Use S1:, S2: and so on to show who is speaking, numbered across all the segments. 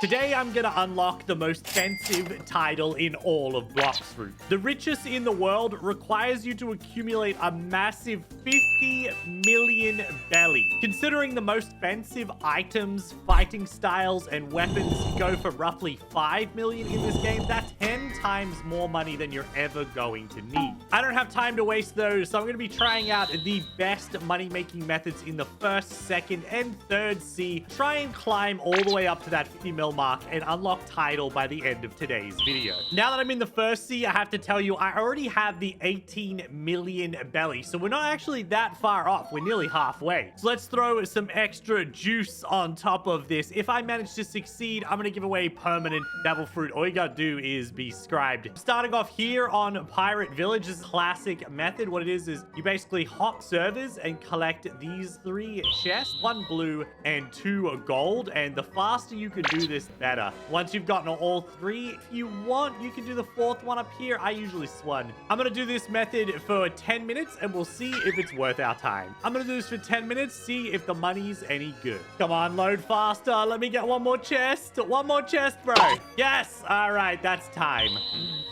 S1: Today, I'm gonna unlock the most expensive title in all of Blox Fruit. The richest in the world requires you to accumulate a massive 50 million belly. Considering the most expensive items, fighting styles, and weapons go for roughly 5 million in this game, that's 10 times more money than you're ever going to need. I don't have time to waste those, so I'm gonna be trying out the best money-making methods in the first, second, and third sea. Try and climb all the way up to that 50 mil mark and unlock title by the end of today's video. Now that I'm in the first sea, I have to tell you, I already have the 18 million belly, so we're not actually that far off. We're nearly halfway. So let's throw some extra juice on top of this. If I manage to succeed, I'm gonna give away permanent devil fruit. All you gotta do is be scribed. Starting off here on Pirate Village is a classic method. What it is you basically hop servers and collect these 3 chests, 1 blue and 2 gold, and the faster you can do this, better. Once you've gotten all 3, if you want, you can do the 4th one up here. I usually swan. I'm gonna do this method for 10 minutes and we'll see if it's worth our time. I'm gonna do this for 10 minutes, see if the money's any good. Come on, load faster. Let me get one more chest. One more chest, bro. Yes. All right, that's time.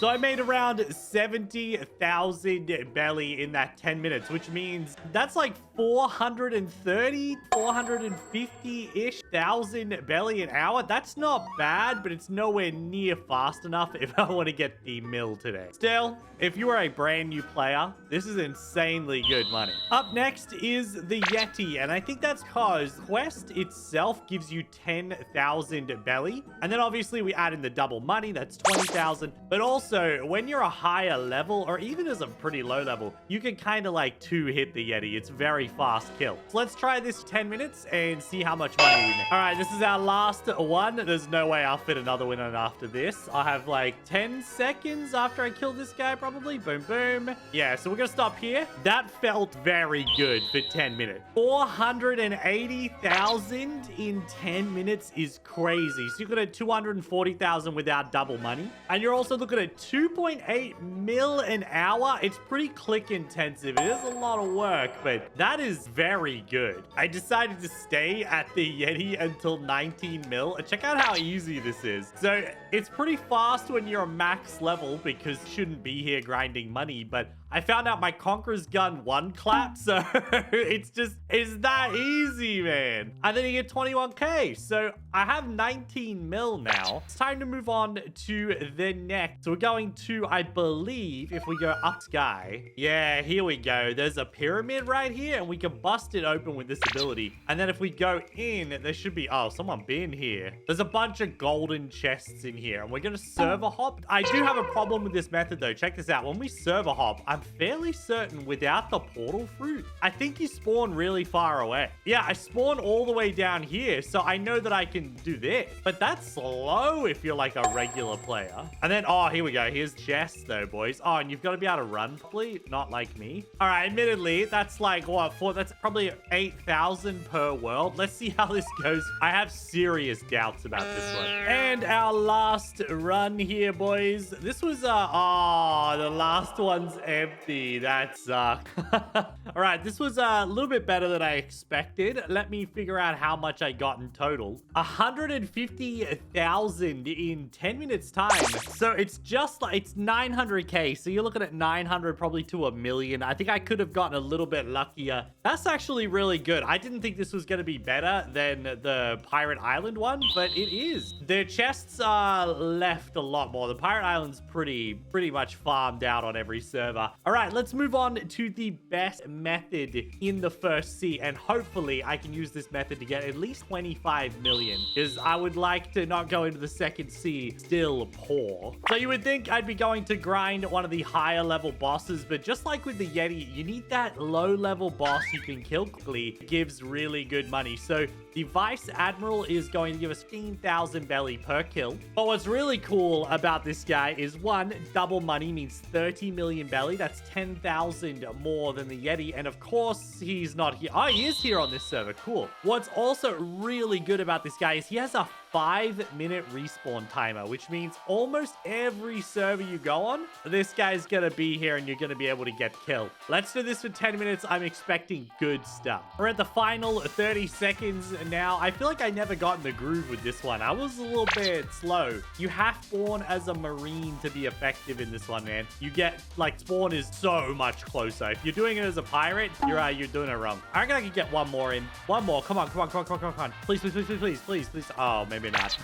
S1: So I made around 70,000 belly in that 10 minutes, which means that's like 450-ish thousand belly an hour. That's not bad, but it's nowhere near fast enough if I want to get the mill today. Still, if you are a brand new player, this is insanely good money. Up next is the Yeti, and I think that's because quest itself gives you 10,000 belly, and then obviously we add in the double money, that's 20,000, but also when you're a higher level, or even as a pretty low level, you can kind of like 2-hit the Yeti. It's very fast kill. So let's try this 10 minutes and see how much money we make. All right, this is our last one. There's no way I'll fit another one in after this. I'll have like 10 seconds after I kill this guy, probably. Boom, boom. Yeah, so we're gonna stop here. That felt very good for 10 minutes. 480,000 in 10 minutes is crazy. So you're looking at 240,000 without double money. And you're also looking at 2.8 mil an hour. It's pretty click intensive. It is a lot of work, but that is very good. I decided to stay at the Yeti until 19 mil. Check out how easy this is. So it's pretty fast when you're a max level because you shouldn't be here grinding money, but I found out my Conqueror's gun 1 clap, so it's that easy, man. And then you get 21k, so I have 19 mil now. It's time to move on to the next. So we're going to, I believe, if we go up sky, yeah, here we go. There's a pyramid right here, and we can bust it open with this ability. And then if we go in, there should be, oh, someone been here. There's a bunch of golden chests in here, and we're gonna server hop. I do have a problem with this method, though. Check this out. When we server hop, I'm fairly certain without the portal fruit, I think you spawn really far away. Yeah, I spawn all the way down here, so I know that I can do this. But that's slow if you're like a regular player. And then, oh, here we go. Here's chests though, boys. Oh, and you've got to be able to run properly, not like me. All right, admittedly, that's like, what, that's probably 8,000 per world. Let's see how this goes. I have serious doubts about this one. And our last run here, boys. This was, oh, the last one's empty. That sucked. All right, this was a little bit better than I expected. Let me figure out how much I got in total. 150,000 in 10 minutes time. So it's just like, it's 900k. So you're looking at 900 probably to a million. I think I could have gotten a little bit luckier. That's actually really good. I didn't think this was going to be better than the Pirate Island one, but it is. The chests are left a lot more. The Pirate Island's pretty much farmed out on every server. All right, let's move on to the best method in the first sea, and hopefully I can use this method to get at least 25 million, because I would like to not go into the second sea still poor. So you would think I'd be going to grind one of the higher level bosses, but just like with the Yeti, you need that low level boss you can kill quickly. It gives really good money. So the Vice Admiral is going to give us 15,000 belly per kill. But what's really cool about this guy is, one, double money means 30 million belly. That's 10,000 more than the Yeti. And of course, he's not here. Oh, he is here on this server. Cool. What's also really good about this guy is he has a 5-minute respawn timer, which means almost every server you go on, this guy's gonna be here and you're gonna be able to get killed. Let's do this for 10 minutes. I'm expecting good stuff. We're at the final 30 seconds now. I feel like I never got in the groove with this one. I was a little bit slow. You have spawn as a marine to be effective in this one, man. You get, like, spawn is so much closer. If you're doing it as a pirate, you're doing it wrong. I reckon I could get one more in. One more. Come on, come on, come on, come on, come on. Please, please, please, please, please, please, please. Oh, maybe not.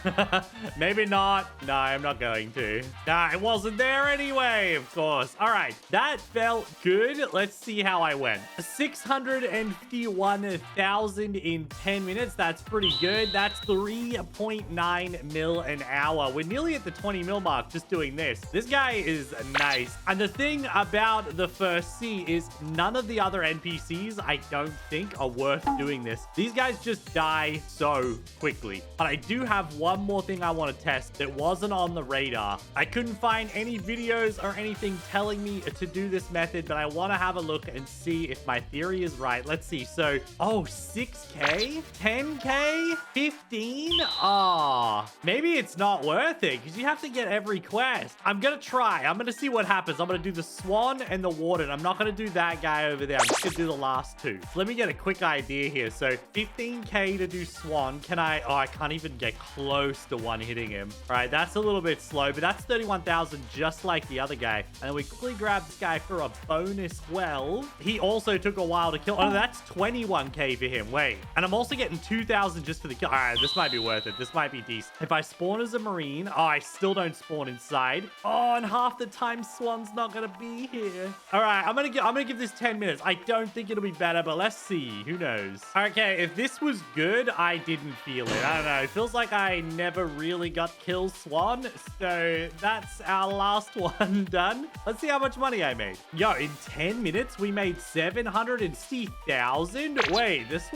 S1: Maybe not. No, I'm not going to. Nah, it wasn't there anyway, of course. All right, that felt good. Let's see how I went. 651,000 in 10 minutes. That's pretty good. That's 3.9 mil an hour. We're nearly at the 20 mil mark just doing this. This guy is nice. And the thing about the first C is none of the other NPCs, I don't think, are worth doing this. These guys just die so quickly. But I do have one more thing I want to test that wasn't on the radar. I couldn't find any videos or anything telling me to do this method, but I want to have a look and see if my theory is right. Let's see. So, oh, 6K? 10K? 15? Ah, maybe it's not worth it because you have to get every quest. I'm going to try. I'm going to see what happens. I'm going to do the swan and the warden. I'm not going to do that guy over there. I'm just going to do the last two. Let me get a quick idea here. So 15K to do swan. Can I? Oh, I can't even get close to one hitting him. All right, that's a little bit slow, but that's 31,000 just like the other guy. And then we quickly grab this guy for a bonus 12. He also took a while to kill. Oh, no, that's 21K for him. Wait. And I'm also getting 2,000 just for the kill. All right, this might be worth it. This might be decent. If I spawn as a marine, oh, I still don't spawn inside. Oh, and half the time Swan's not gonna be here. All right, I'm gonna give this 10 minutes. I don't think it'll be better, but let's see. Who knows? Okay, if this was good, I didn't feel it. I don't know. It feels like I never really got kill Swan. So that's our last one done. Let's see how much money I made. Yo, in 10 minutes, we made 760,000. Wait, that's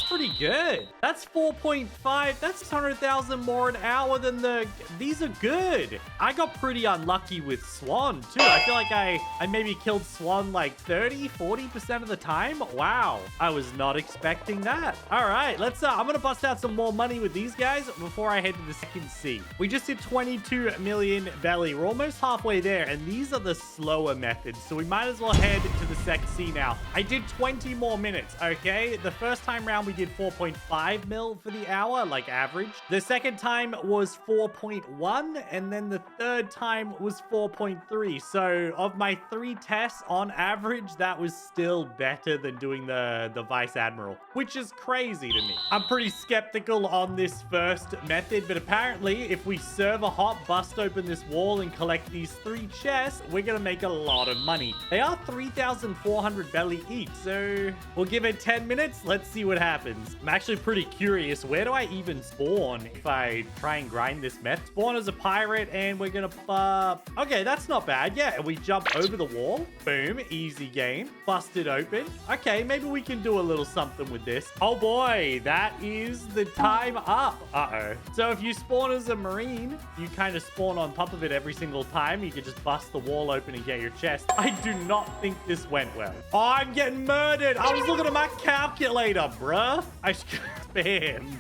S1: pretty good. That's 4.5. That's 600,000 more an hour than these are good. I got pretty unlucky with Swan too. I feel like I maybe killed Swan like 30-40% of the time. Wow, I was not expecting that. All right, let's I'm gonna bust out some more money with these guys before I head to the second C. We just did 22 million belly. We're almost halfway there, and these are the slower methods, so we might as well head to the second C now. I did 20 more minutes. Okay, the first time round we did 4.5 mil for the hour, like average. The second time was 4.1, and then the third time was 4.3. So of my 3 tests on average, that was still better than doing the vice admiral, which is crazy to me. I'm pretty skeptical on this first method, but apparently if we server hop, bust open this wall and collect these 3 chests, we're gonna make a lot of money. They are 3,400 belly each, so we'll give it 10 minutes. Let's see what happens. I'm actually pretty curious. Where do I even spawn if I try and grind this meth? Spawn as a pirate, and we're gonna okay, that's not bad. Yeah, we jump over the wall. Boom, easy game. Bust it open. Okay, maybe we can do a little something with this. Oh boy, that is the time up. Uh-oh. So if you spawn as a marine, you kind of spawn on top of it every single time. You can just bust the wall open and get your chest. I do not think this went well. Oh, I'm getting murdered. I was looking at my calculator, bruh. I spammed.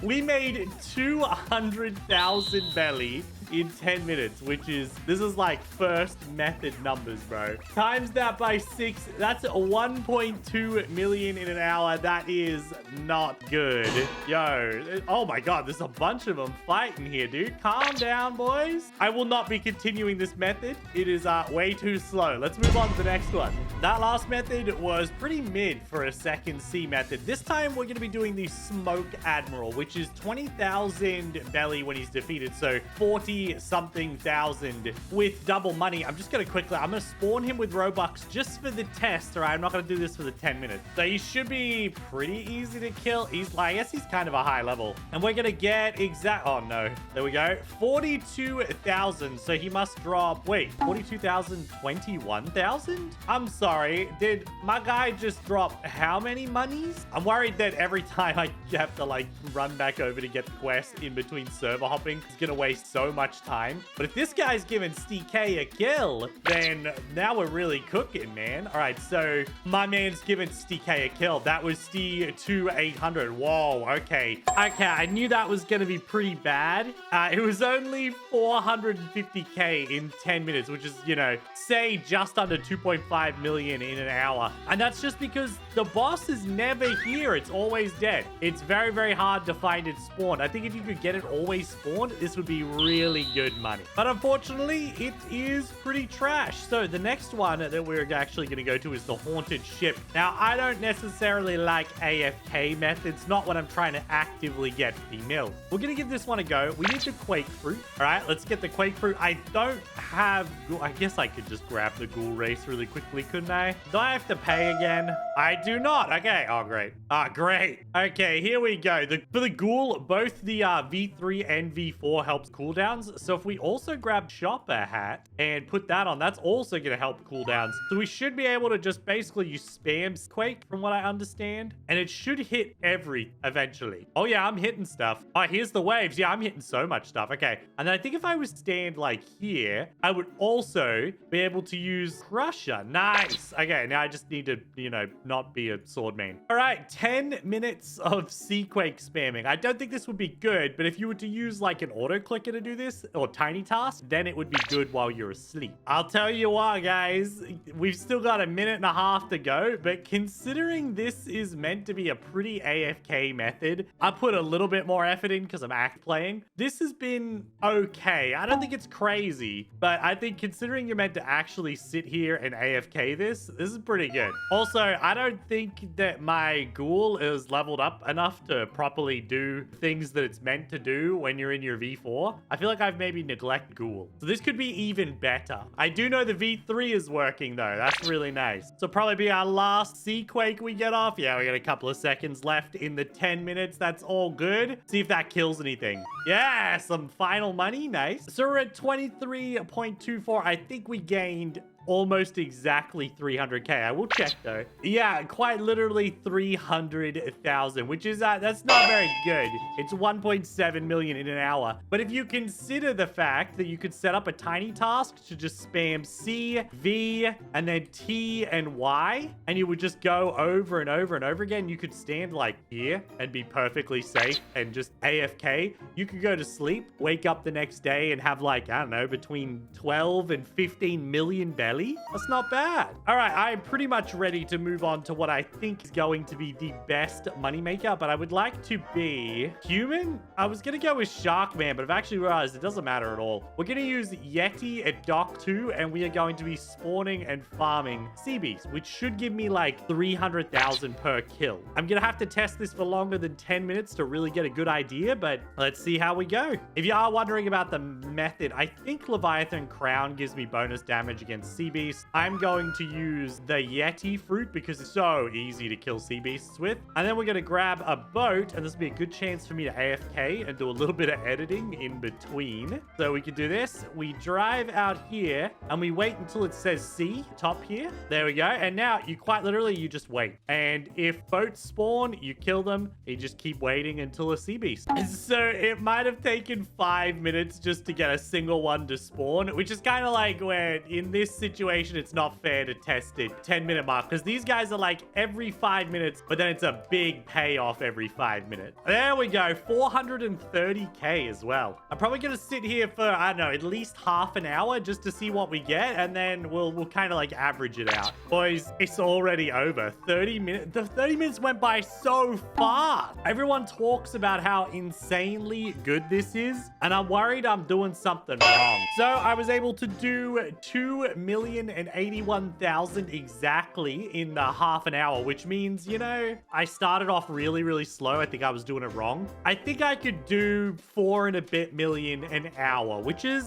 S1: We made 200,000 belly in 10 minutes, this is like first method numbers, bro. Times that by 6, that's 1.2 million in an hour. That is not good. Yo, oh my God, there's a bunch of them fighting here, dude. Calm down, boys. I will not be continuing this method. It is way too slow. Let's move on to the next one. That last method was pretty mid for a second C method. This time we're going to be doing the smoke admiral, which is 20,000 belly when he's defeated. So 40-something thousand with double money. I'm just going to I'm going to spawn him with Robux just for the test. All right, I'm not going to do this for the 10 minutes. So he should be pretty easy to kill. I guess he's kind of a high level. And we're going to get oh no, there we go. 42,000. So he must drop, wait, 42,000, 21,000? I'm sorry. Did my guy just drop how many monies? I'm worried that every time I have to like run back over to get the quest in between server hopping, it's going to waste so much time. But if this guy's giving STK a kill, then now we're really cooking, man. All right, so my man's giving STK a kill. That was St 2800. Whoa, okay. Okay, I knew that was going to be pretty bad. It was only 450k in 10 minutes, which is, you know, say just under 2.5 million in an hour. And that's just because the boss is never here. It's always dead. It's very, very hard to find it spawned. I think if you could get it always spawned, this would be really good money. But unfortunately, it is pretty trash. So the next one that we're actually going to go to is the haunted ship. Now, I don't necessarily like AFK methods, not when I'm trying to actively get the mill. We're going to give this one a go. We need the quake fruit. All right, let's get the quake fruit. I don't have, I guess I could just grab the ghoul race really quickly, couldn't I? Do I have to pay again? I do not. Okay. Oh, great. Great. Okay, here we go. For the ghoul, both the V3 and V4 helps cooldowns. So if we also grab shopper hat and put that on, that's also going to help cooldowns. So we should be able to just basically use spam quake from what I understand. And it should hit every eventually. Oh yeah, I'm hitting stuff. Oh, here's the waves. Yeah, I'm hitting so much stuff. Okay. And then I think if I was stand like here, I would also be able to use crusher. Nice. Okay, now I just need to, you know, not be a sword main. All right, 10 minutes of Quake spamming. I don't think this would be good, but if you were to use like an auto clicker to do this or tiny task, then it would be good while you're asleep. I'll tell you what, guys, we've still got a minute and a half to go, but considering this is meant to be a pretty AFK method, I put a little bit more effort in because I'm act playing. This has been okay. I don't think it's crazy, but I think considering you're meant to actually sit here and AFK this is pretty good. Also, I don't think that my ghoul is leveled up enough to properly do things that it's meant to do when you're in your V4. I feel like I've maybe neglected ghoul. So this could be even better. I do know the V3 is working though. That's really nice. So probably be our last Quake we get off. Yeah, we got a couple of seconds left in the 10 minutes. That's all good. See if that kills anything. Yeah, some final money. Nice. So we're at 23.24. I think we gained almost exactly 300k. I will check though. Yeah, quite literally 300,000, which is that's not very good. It's 1.7 million in an hour. But if you consider the fact that you could set up a tiny task to just spam C, V, and then T and Y, and you would just go over and over and over again, you could stand like here and be perfectly safe and just AFK. You could go to sleep, wake up the next day and have like, I don't know, between 12 and 15 million belly. That's not bad. All right, I'm pretty much ready to move on to what I think is going to be the best moneymaker, but I would like to be human. I was going to go with Sharkman, but I've actually realized it doesn't matter at all. We're going to use Yeti at Dock 2, and we are going to be spawning and farming sea beasts, which should give me like 300,000 per kill. I'm going to have to test this for longer than 10 minutes to really get a good idea, but let's see how we go. If you are wondering about the method, I think Leviathan Crown gives me bonus damage against sea beasts. I'm going to use the Yeti fruit because it's so easy to kill sea beasts with. And then we're going to grab a boat, and this will be a good chance for me to AFK and do a little bit of editing in between. So we can do this. We drive out here and we wait until it says sea top here. There we go. And now you quite literally, you just wait. And if boats spawn, you kill them. You just keep waiting until a sea beast. So it might have taken 5 minutes just to get a single one to spawn, which is kind of like where in this situation, it's not fair to test it 10-minute mark because these guys are like every 5 minutes, but then it's a big payoff every 5 minutes. There we go. 430k as well. I'm probably going to sit here for, I don't know, at least half an hour just to see what we get. And then we'll kind of like average it out. Boys, it's already over. 30 minutes. The 30 minutes went by so fast. Everyone talks about how insanely good this is. And I'm worried I'm doing something wrong. So I was able to do 2,081,000 exactly in half an hour, which means, you know, I started off really, really slow. I think I was doing it wrong. I think I could do 4 and a bit million an hour,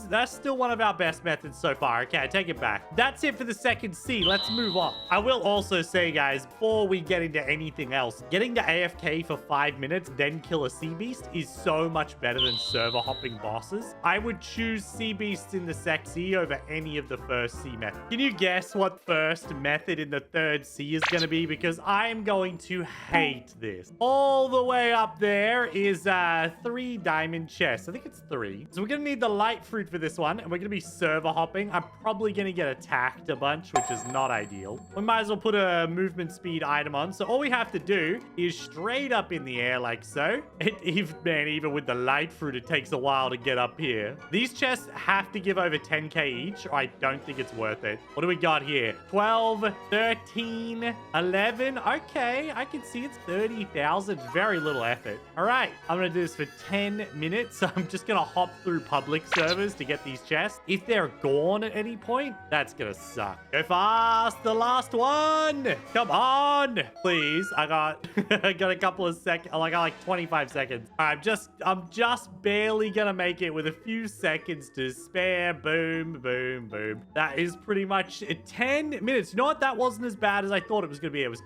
S1: that's still one of our best methods so far. Okay, I take it back. That's it for the second C. Let's move on. I will also say, guys, before we get into anything else, getting to AFK for 5 minutes, then kill a sea beast is so much better than server hopping bosses. I would choose sea beasts in the sec C over any of the first C method. Can you guess what first method in the third sea is going to be? Because I am going to hate this. All the way up there is 3 diamond chests. I think it's 3. So we're going to need the light fruit for this one. And we're going to be server hopping. I'm probably going to get attacked a bunch, which is not ideal. We might as well put a movement speed item on. So all we have to do is straight up in the air like so. Even with the light fruit, it takes a while to get up here. These chests have to give over 10k each, or I don't think it's worth it. What do we got here? 12, 13, 11. Okay, I can see it's 30,000. Very little effort. All right, I'm going to do this for 10 minutes. So I'm just going to hop through public servers to get these chests. If they're gone at any point, that's going to suck. Go fast. The last one. Come on. Please. I got a couple of seconds. I got like 25 seconds. I'm just barely going to make it with a few seconds to spare. Boom, boom, boom. That is pretty much 10 minutes. You know what? That wasn't as bad as I thought it was going to be. It was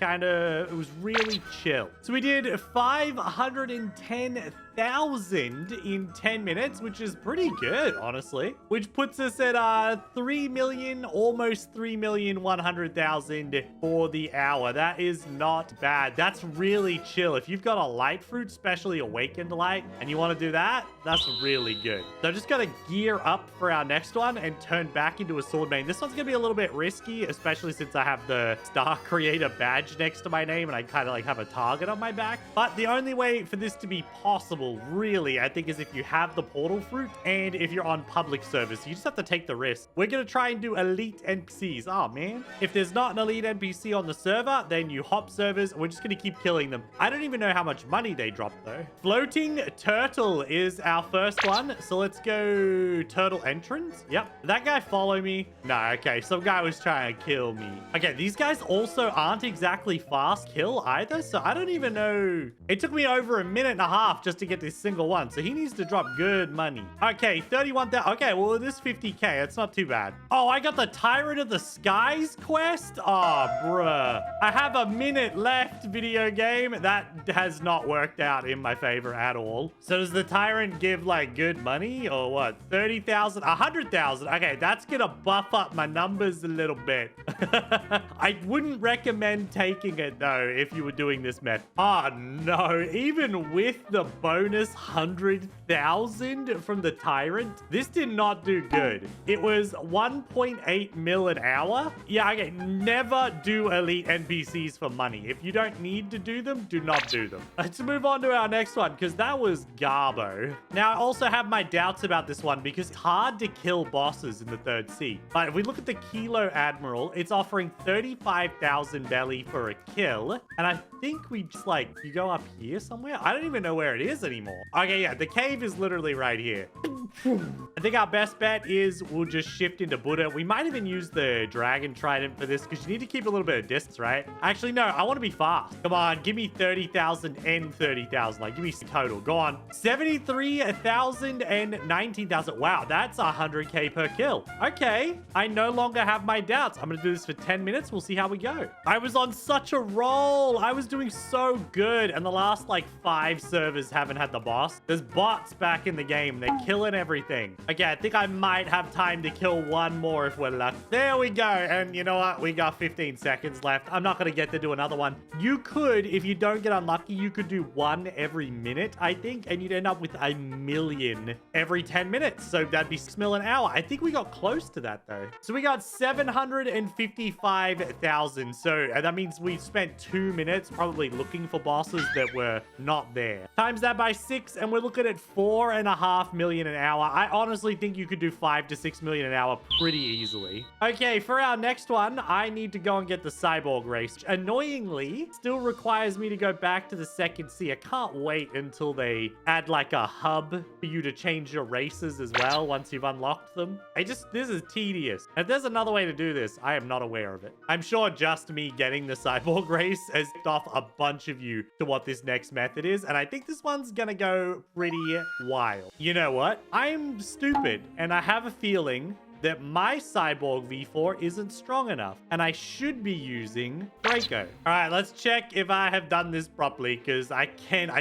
S1: really chill. So we did 510,000 in 10 minutes, which is pretty good, honestly. Which puts us at 3 million, almost 3,100,000 for the hour. That is not bad. That's really chill. If you've got a light fruit, especially awakened light, and you want to do that, that's really good. So I just got to gear up for our next one and turn back into a sword main. This one's going to be a little bit risky, especially since I have the Star Creator badge next to my name and I kind of like have a target on my back. But the only way for this to be possible, really, I think, is if you have the portal fruit and if you're on public service. You just have to take the risk. We're going to try and do elite NPCs. Oh, man. If there's not an elite NPC on the server, then you hop servers. We're just going to keep killing them. I don't even know how much money they drop, though. Floating turtle is our first one. So let's go turtle entrance. Yep. Did that guy follow me? No, okay. Some guy was trying to kill me. Okay, these guys also aren't exactly fast kill either. So I don't even know. It took me over a minute and a half just to get this single one. So he needs to drop good money. Okay, 31,000. Okay, well, this 50k. That's not too bad. Oh, I got the Tyrant of the Skies quest. Oh, bruh. I have a minute left, video game. That has not worked out in my favor at all. So does the Tyrant give like good money or what? 30,000, 100,000. Okay, that's gonna buff up my numbers a little bit. I wouldn't recommend taking it though if you were doing this method. Oh no, even with the bonus 100,000 from the Tyrant, this did not do good. It was 1.8 mil an hour. Yeah, okay, never do elite NPCs for money. If you don't need to do them, do not do them. Let's move on to our next one because that was garbo. Now, I also have my doubts about this one because it's hard to kill bosses in the third sea. But if we look at the Kilo Admiral, it's offering 35,000 belly for a kill. And I think we just like, you go up here somewhere? I don't even know where it is anymore. Okay, yeah, the cave is literally right here. I think our best bet is we'll just shift into Buddha. We might even use the Dragon Trident for this because you need to keep a little bit of distance, right? Actually, no, I want to be fast. Come on, give me 30,000 and 30,000. Like, give me total. Go on. 73,000 and 19,000. Wow, that's 100k per kill. Okay, I no longer have my doubts. I'm going to do this for 10 minutes. We'll see how we go. I was on such a roll. I was doing so good. And the last, like, 5 servers haven't had the boss. There's bots back in the game. They're killing everything. Okay, I think I might have time to kill one more if we're lucky. There we go. And you know what? We got 15 seconds left. I'm not going to get to do another one. You could, if you don't get unlucky, you could do one every minute, I think, and you'd end up with 1 million every 10 minutes. So that'd be 6 mil an hour. I think we got close to that, though. So we got 755,000. So that means we spent 2 minutes probably looking for bosses that were not there. Times that by 6, and we're looking at 4.5 million an hour. I honestly think you could do 5 to 6 million an hour pretty easily. Okay, for our next one, I need to go and get the cyborg race. Which annoyingly, still requires me to go back to the second sea. I can't wait until they add like a hub for you to change your races as well once you've unlocked them. This is tedious. If there's another way to do this, I am not aware of it. I'm sure just me getting the cyborg race has tipped off a bunch of you to what this next method is, and I think this one's gonna go pretty wild. You know what? I'm stupid, and I have a feeling that my Cyborg V4 isn't strong enough, and I should be using Draco. All right, let's check if I have done this properly, because I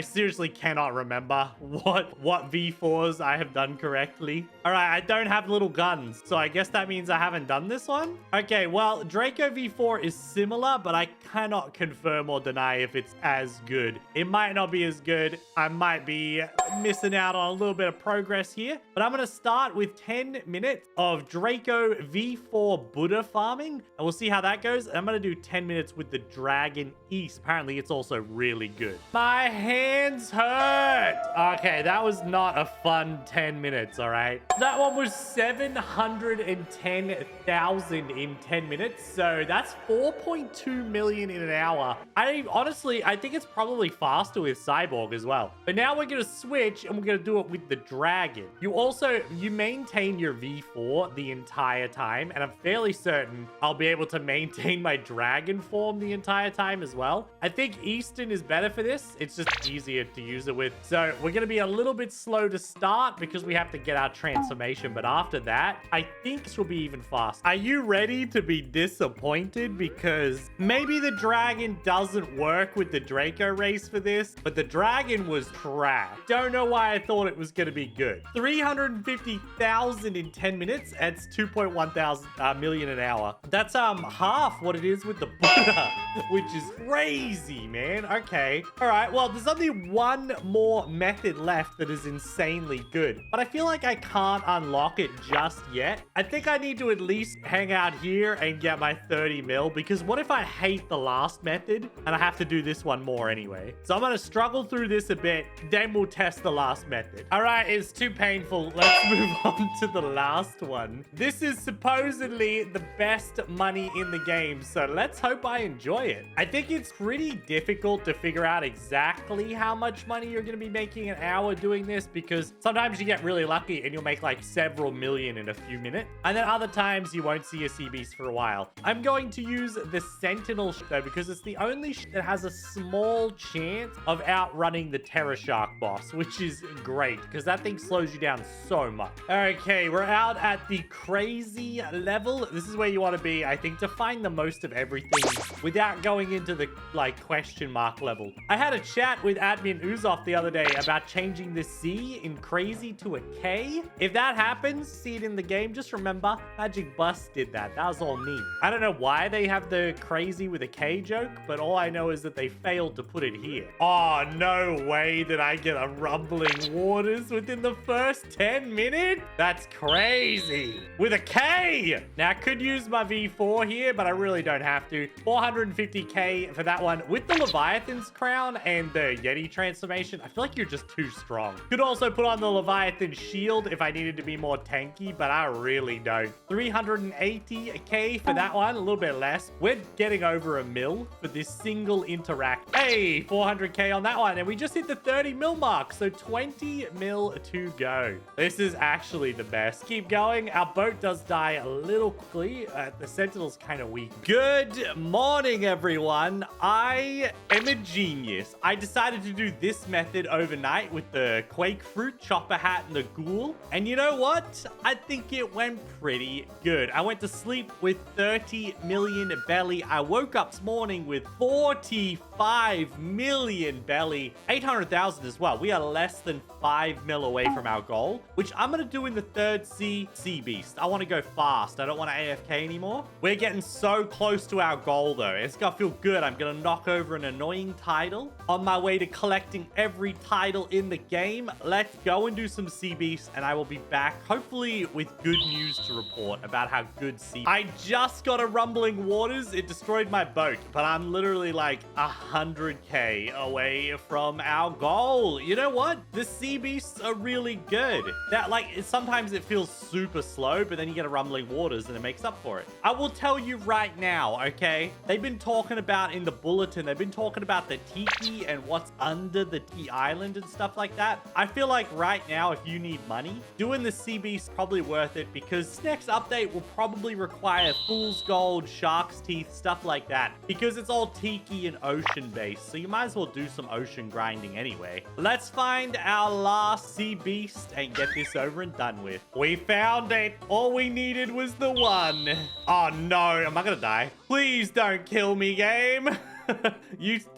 S1: seriously cannot remember what V4s I have done correctly. All right, I don't have little guns, so I guess that means I haven't done this one. Okay, well, Draco V4 is similar, but I cannot confirm or deny if it's as good. It might not be as good. I might be missing out on a little bit of progress here, but I'm going to start with 10 minutes of Draco V4 Buddha farming, and we'll see how that goes. And I'm going to do 10 minutes with the Dragon East. Apparently, it's also really good. My hands hurt. Okay, that was not a fun 10 minutes, all right? That one was 710,000 in 10 minutes, so that's 4.2 million in an hour. I think it's probably faster with Cyborg as well. But now we're going to switch, and we're going to do it with the Dragon. You maintain your V4 the entire time, and I'm fairly certain I'll be able to maintain my Dragon form the entire time as well. I think Eastern is better for this. It's just easier to use it with. So we're going to be a little bit slow to start because we have to get our transformation. But after that, I think this will be even faster. Are you ready to be disappointed? Because maybe the Dragon doesn't work with the Draco race for this, but the Dragon was trash. Don't know why I thought it was going to be good. 350,000 in 10 minutes. That's 2.1 million an hour. That's half what it is with the Buddha, which is crazy, man. Okay. All right. Well, there's only one more method left that is insanely good, but I feel like I can't unlock it just yet. I think I need to at least hang out here and get my 30 mil, because what if I hate the last method and I have to do this one more anyway? So I'm going to struggle through this a bit, then we'll test the last method. All right, it's too painful. Let's move on to the last one. This is supposedly the best money in the game, so let's hope I enjoy it. I think it's pretty difficult to figure out exactly how much money you're going to be making an hour doing this, because sometimes you get really lucky and you'll make like several million in a few minutes, and then other times you won't see a sea beast for a while. I'm going to use the Sentinel though, because it's the only that has a small chance of outrunning the Terror Shark boss, which is great because that thing slows you down so much. Okay, we're out at the crazy level. This is where you want to be, I think, to find the most of everything without going into the like question mark level. I had a chat with admin Uzoff the other day about changing the C in crazy to a K. If that happens, see it in the game. Just remember, Magicbus did that. That was all me. I don't know why they have the crazy with a K joke, but all I know is that they failed to put it here. Oh, no way did I get a rumbling waters within the first 10 minutes? That's crazy. With a K. Now, I could use my V4 here, but I really don't have to. 450k for that one. With the Leviathan's crown and the Yeti transformation, I feel like you're just too strong. Could also put on the Leviathan shield if I needed to be more tanky, but I really don't. 380k for that one, a little bit less. We're getting over a mil for this single interact. Hey, 400k on that one, and we just hit the 30 mil mark, so 20 mil to go. This is actually the best. Keep going. Our boat does die a little quickly. The Sentinel's kind of weak. Good morning, everyone. I am a genius. I decided to do this method overnight with the Quake Fruit, Chopper Hat, and the Ghoul. And you know what? I think it went pretty good. I went to sleep with 30 million belly. I woke up this morning with 45 million belly. 800,000 as well. We are less than 5 mil away from our goal, which I'm going to do in the third Sea Beast. I want to go fast. I don't want to AFK anymore. We're getting so close to our goal, though. It's going to feel good. I'm going to knock over an annoying title on my way to collecting every title in the game. Let's go and do some Sea Beasts, and I will be back, hopefully with good news to report about how good Sea... I just got a rumbling waters. It destroyed my boat, but I'm literally like 100k away from our goal. You know what? The Sea Beasts are really good. That, like, sometimes it feels super slow, but then you get a rumbling waters and it makes up for it. I will tell you right now, okay? They've been talking about in the bulletin, they've been talking about the Tiki and what's under the Tiki Island and stuff like that. I feel like right now, if you need money, doing the Sea Beast is probably worth it, because this next update will probably require Fool's Gold, Shark's Teeth, stuff like that, because it's all Tiki and ocean based. So you might as well do some ocean grinding anyway. Let's find our last Sea Beast and get this over and done with. We found a it. All we needed was the one. Oh, no. Am I going to die? Please don't kill me, game.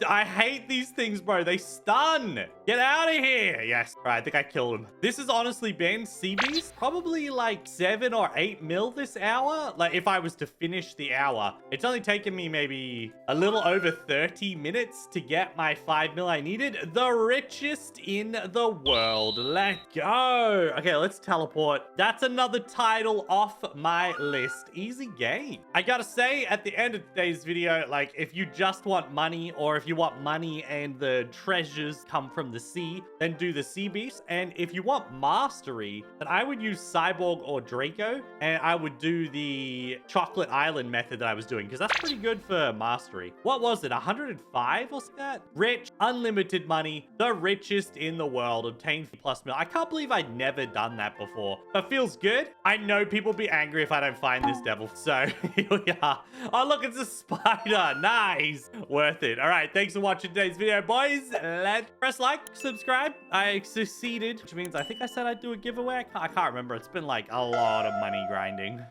S1: I hate these things, bro. They stun. Get out of here. Yes. All right, I think I killed him. This has honestly been CB's probably like 7 or 8 mil this hour. Like if I was to finish the hour, it's only taken me maybe a little over 30 minutes to get my 5 mil I needed. The richest in the world. Let's go. Okay, let's teleport. That's another title off my list. Easy game. I gotta say, at the end of today's video, like if you just want money, or if you want money and the treasures come from the sea, then do the sea beast. And if you want mastery, then I would use Cyborg or Draco, and I would do the Chocolate Island method that I was doing, because that's pretty good for mastery. What was it, 105 or that? Rich, unlimited money, the richest in the world, obtain plus mil. I can't believe I'd never done that before, but feels good. I know people be angry if I don't find this devil, so here we are. Oh look, it's a spider. Nice. Worth it. All right, thanks for watching today's video, boys. Let's press like, subscribe. I succeeded, which means I think I said I'd do a giveaway. I can't remember. It's been like a lot of money grinding.